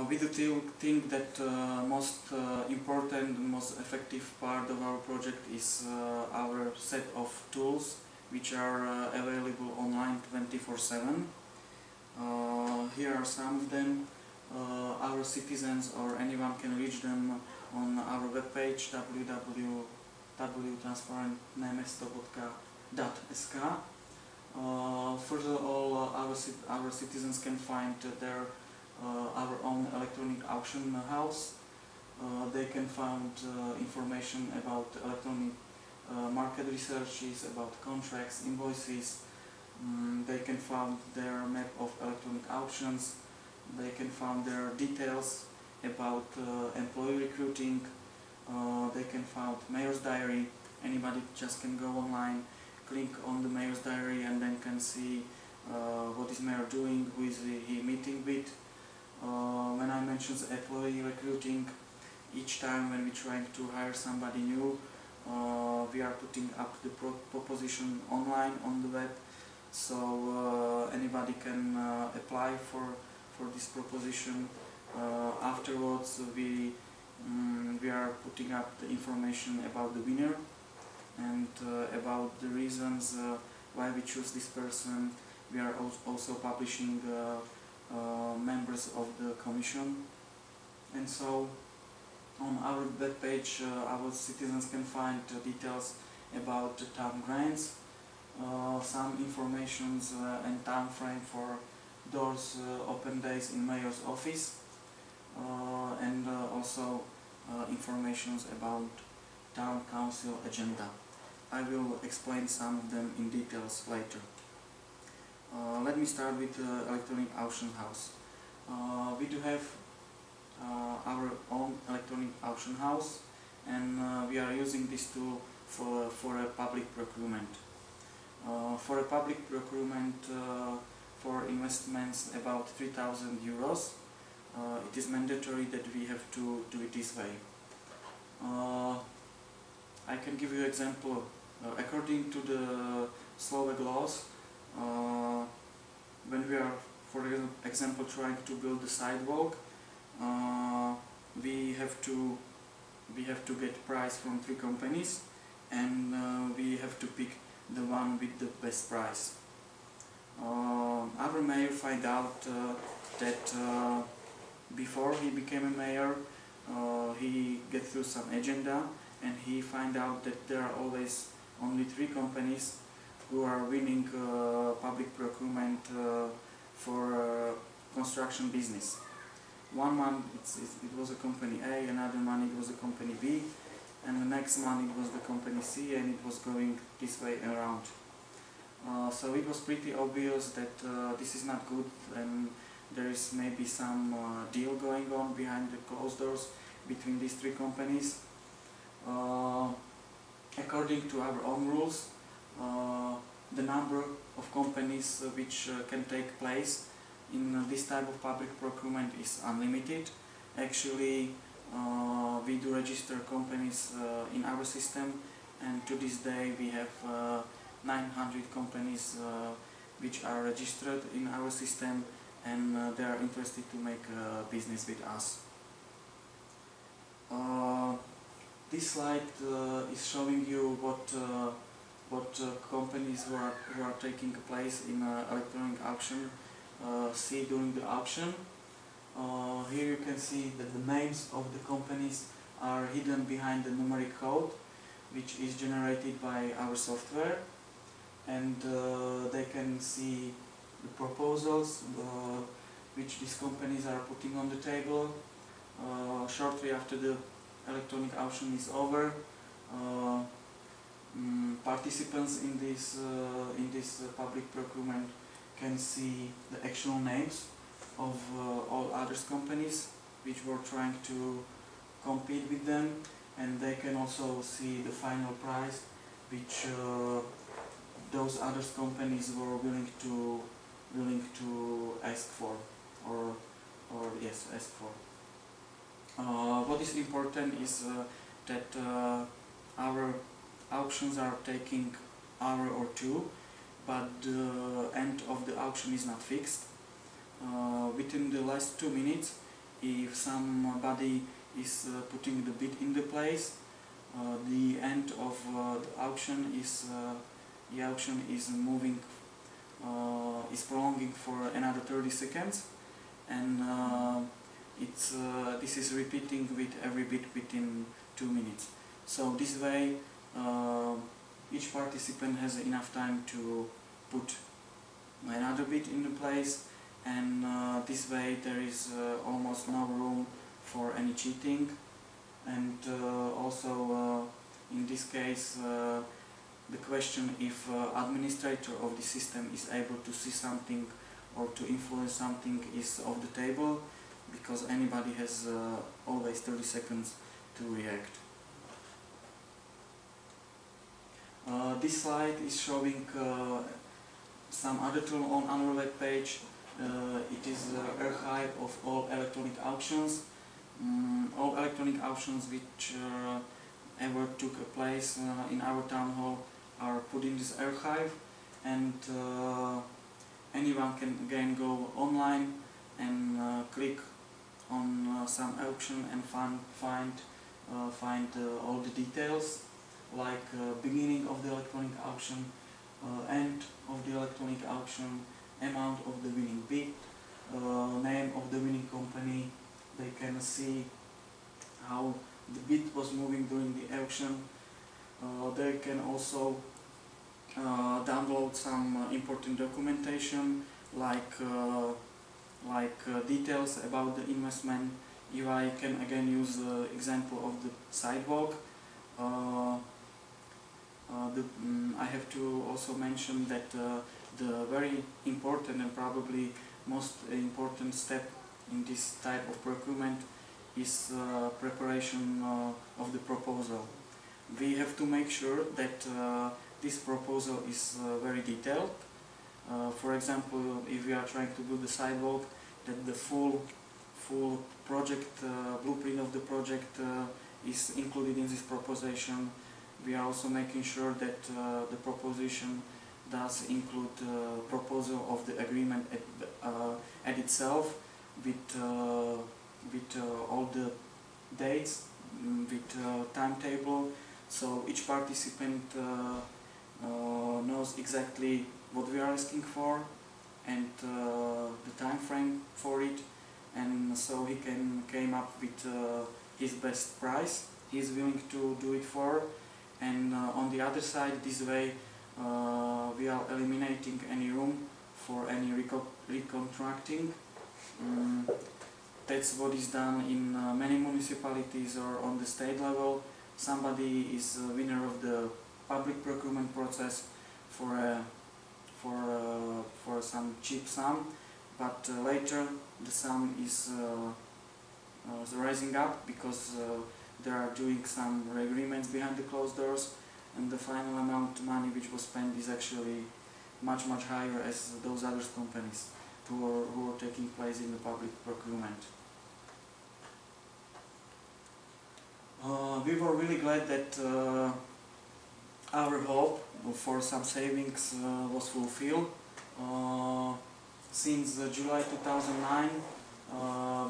We do think that most important, most effective part of our project is our set of tools which are available online 24/7. Here are some of them. Our citizens or anyone can reach them on our webpage www.transparentnemesto.sk. First of all, our citizens can find our own electronic auction house. They can find information about electronic market researches, about contracts, invoices. They can find their map of electronic auctions. They can find their details about employee recruiting. They can find mayor's diary. Anybody just can go online, click on the mayor's diary, and then can see what is mayor doing, who is he meeting with. When I mentioned employee recruiting, each time when we're trying to hire somebody new, we are putting up the proposition online on the web, so anybody can apply for this proposition. Afterwards, we are putting up the information about the winner and about the reasons why we choose this person. We are also publishing members of the commission, and so on our web page our citizens can find details about the town grants, some informations and time frame for doors open days in mayor's office, and also informations about town council agenda. I will explain some of them in details later. Let me start with the electronic auction house. We do have our own electronic auction house, and we are using this tool for a public procurement. For a public procurement for investments about 3,000 euros, it is mandatory that we have to do it this way. I can give you an example. According to the Slovak laws, when we are, for example, trying to build a sidewalk, we have to get price from 3 companies, and we have to pick the one with the best price. Our mayor find out that before he became a mayor, he get through some agenda, and he find out that there are always only 3 companies who are winning public procurement for construction business. One month it was a company A, another month it was a company B, and the next month it was the company C, and it was going this way around. So it was pretty obvious that this is not good, and there is maybe some deal going on behind the closed doors between these 3 companies. According to our own rules, the number of companies which can take place in this type of public procurement is unlimited. Actually, we do register companies in our system, and to this day we have 900 companies which are registered in our system, and they are interested to make business with us. This slide is showing you what companies who are taking place in electronic auction see during the auction. Here you can see that the names of the companies are hidden behind the numeric code, which is generated by our software, and they can see the proposals which these companies are putting on the table. Shortly after the electronic auction is over, participants in this public procurement can see the actual names of all other companies which were trying to compete with them, and they can also see the final price which those other companies were willing to ask for, ask for. What is important is that our auctions are taking hour or 2, but the end of the auction is not fixed. Within the last 2 minutes if somebody is putting the bid in the place, the end of the auction is moving, is prolonging for another 30 seconds, and this is repeating with every bid within 2 minutes. So this way each participant has enough time to put another bid in the place, and this way there is almost no room for any cheating. And also in this case the question if administrator of the system is able to see something or to influence something is off the table, because anybody has always 30 seconds to react. This slide is showing some other tool on our web page. It is an archive of all electronic auctions. All electronic auctions which ever took place in our town hall are put in this archive, and anyone can again go online and click on some auction and find all the details, like beginning of the electronic auction, end of the electronic auction, amount of the winning bid, name of the winning company. They can see how the bid was moving during the auction. They can also download some important documentation, like details about the investment. If I can again use the example of the sidewalk, I have to also mention that the very important and probably most important step in this type of procurement is preparation of the proposal. We have to make sure that this proposal is very detailed. For example, if we are trying to build the sidewalk, that the full project blueprint of the project is included in this proposition. We are also making sure that the proposition does include proposal of the agreement at itself, with all the dates, with timetable, so each participant knows exactly what we are asking for and the time frame for it, and so he came up with his best price he is willing to do it for. And on the other side, this way we are eliminating any room for any recontracting. That's what is done in many municipalities or on the state level. Somebody is a winner of the public procurement process for some cheap sum, but later the sum is rising up because they are doing some agreements behind the closed doors, and the final amount of money which was spent is actually much higher as those other companies who are taking place in the public procurement. We were really glad that our hope for some savings was fulfilled. Since July 2009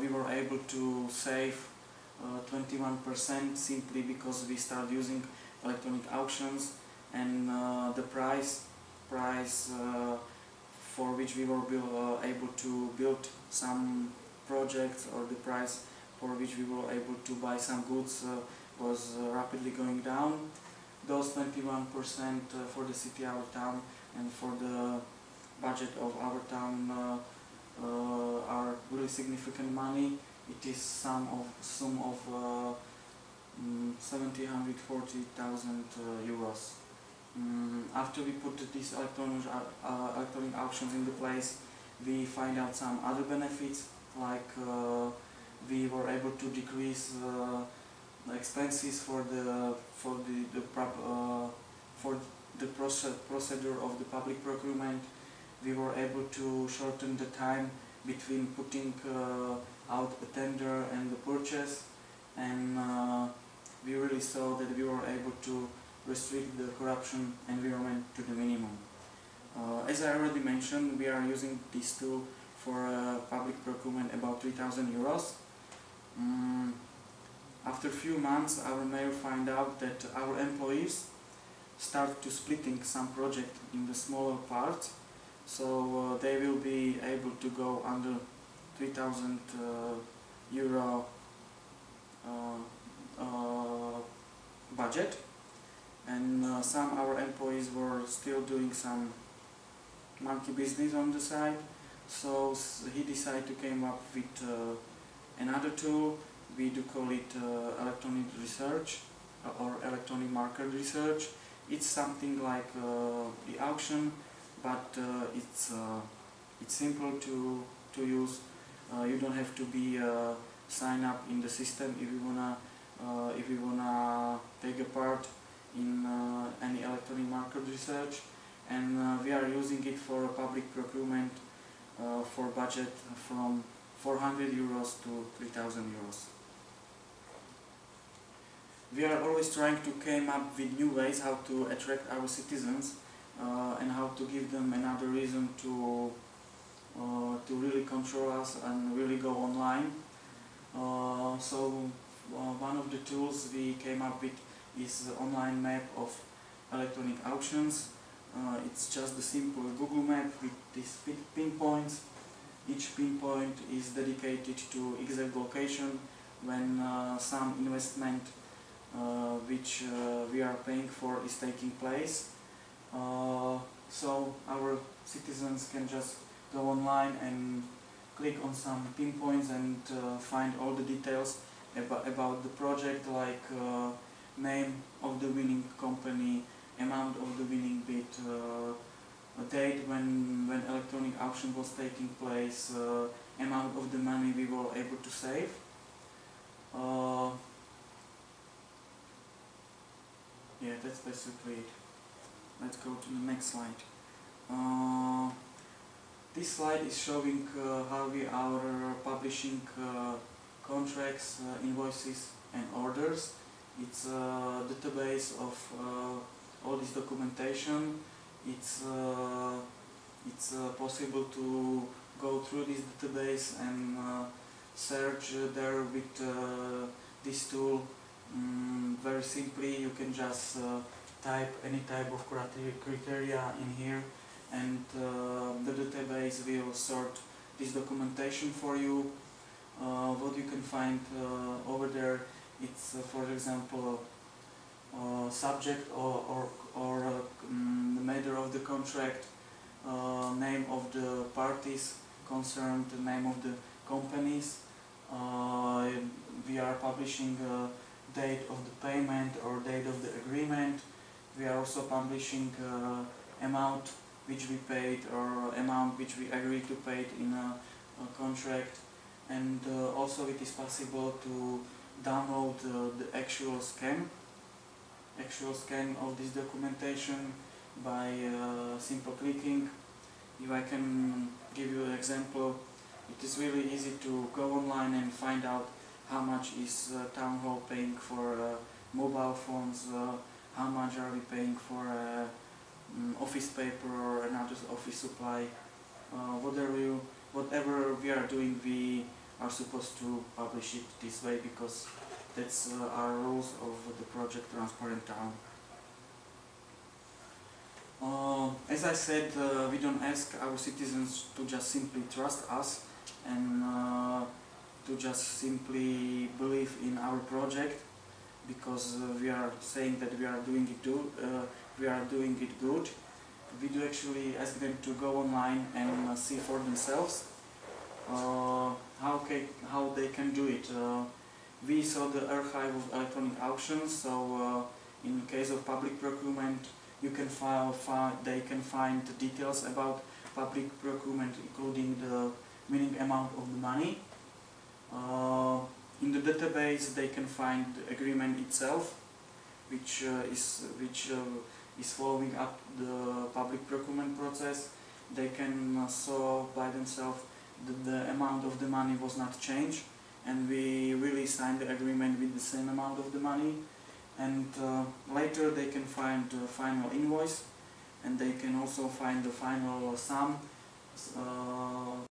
we were able to save 21% simply because we started using electronic auctions, and the price for which we were able to build some projects, or the price for which we were able to buy some goods was rapidly going down. Those 21% for the city, our town, and for the budget of our town are really significant money. It is sum of 740,000 euros. After we put these electronic auctions into place, we find out some other benefits, like we were able to decrease the expenses for the procedure of the public procurement. We were able to shorten the time between putting out a tender and the purchase, and we really saw that we were able to restrict the corruption environment to the minimum. As I already mentioned, we are using this tool for public procurement about 3,000 euros. After a few months, our mayor find out that our employees start to splitting some project in the smaller parts, so they will be able to go under 3,000 euro budget, and some our employees were still doing some monkey business on the side, so he decided to came up with another tool. We do call it electronic research or electronic market research. It's something like the auction, but it's simple to use. You don't have to be sign up in the system if you wanna take a part in any electronic market research, and we are using it for public procurement for budget from 400 euros to 3,000 euros. We are always trying to come up with new ways how to attract our citizens and how to give them another reason to really control us and really go online. So one of the tools we came up with is the online map of electronic auctions. It's just the simple Google map with these pinpoints. Each pinpoint is dedicated to exact location when some investment which we are paying for is taking place. So our citizens can just go online and click on some pinpoints and find all the details about the project, like name of the winning company, amount of the winning bid, a date when electronic auction was taking place, amount of the money we were able to save. Yeah, that's basically it. Let's go to the next slide. This slide is showing how we are publishing contracts, invoices and orders. It's a database of all this documentation. It's possible to go through this database and search there with this tool. Very simply, you can just type any type of criteria in here, and the database will sort this documentation for you. What you can find over there, it's for example subject or the matter of the contract, name of the parties concerned, the name of the companies. We are publishing date of the payment or date of the agreement. We are also publishing amount which we paid or amount which we agreed to pay in a contract, and also it is possible to download the actual scan of this documentation by simple clicking. If I can give you an example, it is really easy to go online and find out how much is town hall paying for mobile phones, how much are we paying for office paper or another office supply. Whatever we are doing, we are supposed to publish it this way, because that's our rules of the project Transparent Town. As I said, we don't ask our citizens to just simply trust us and to just simply believe in our project because we are saying that we are doing it good. We do actually ask them to go online and see for themselves how they can do it. We saw the archive of electronic auctions, so in case of public procurement, you can they can find the details about public procurement, including the winning amount of the money. In the database, they can find the agreement itself, which is following up the public procurement process. They can saw by themselves that the amount of the money was not changed, and we really signed the agreement with the same amount of the money. And later they can find the final invoice, and they can also find the final sum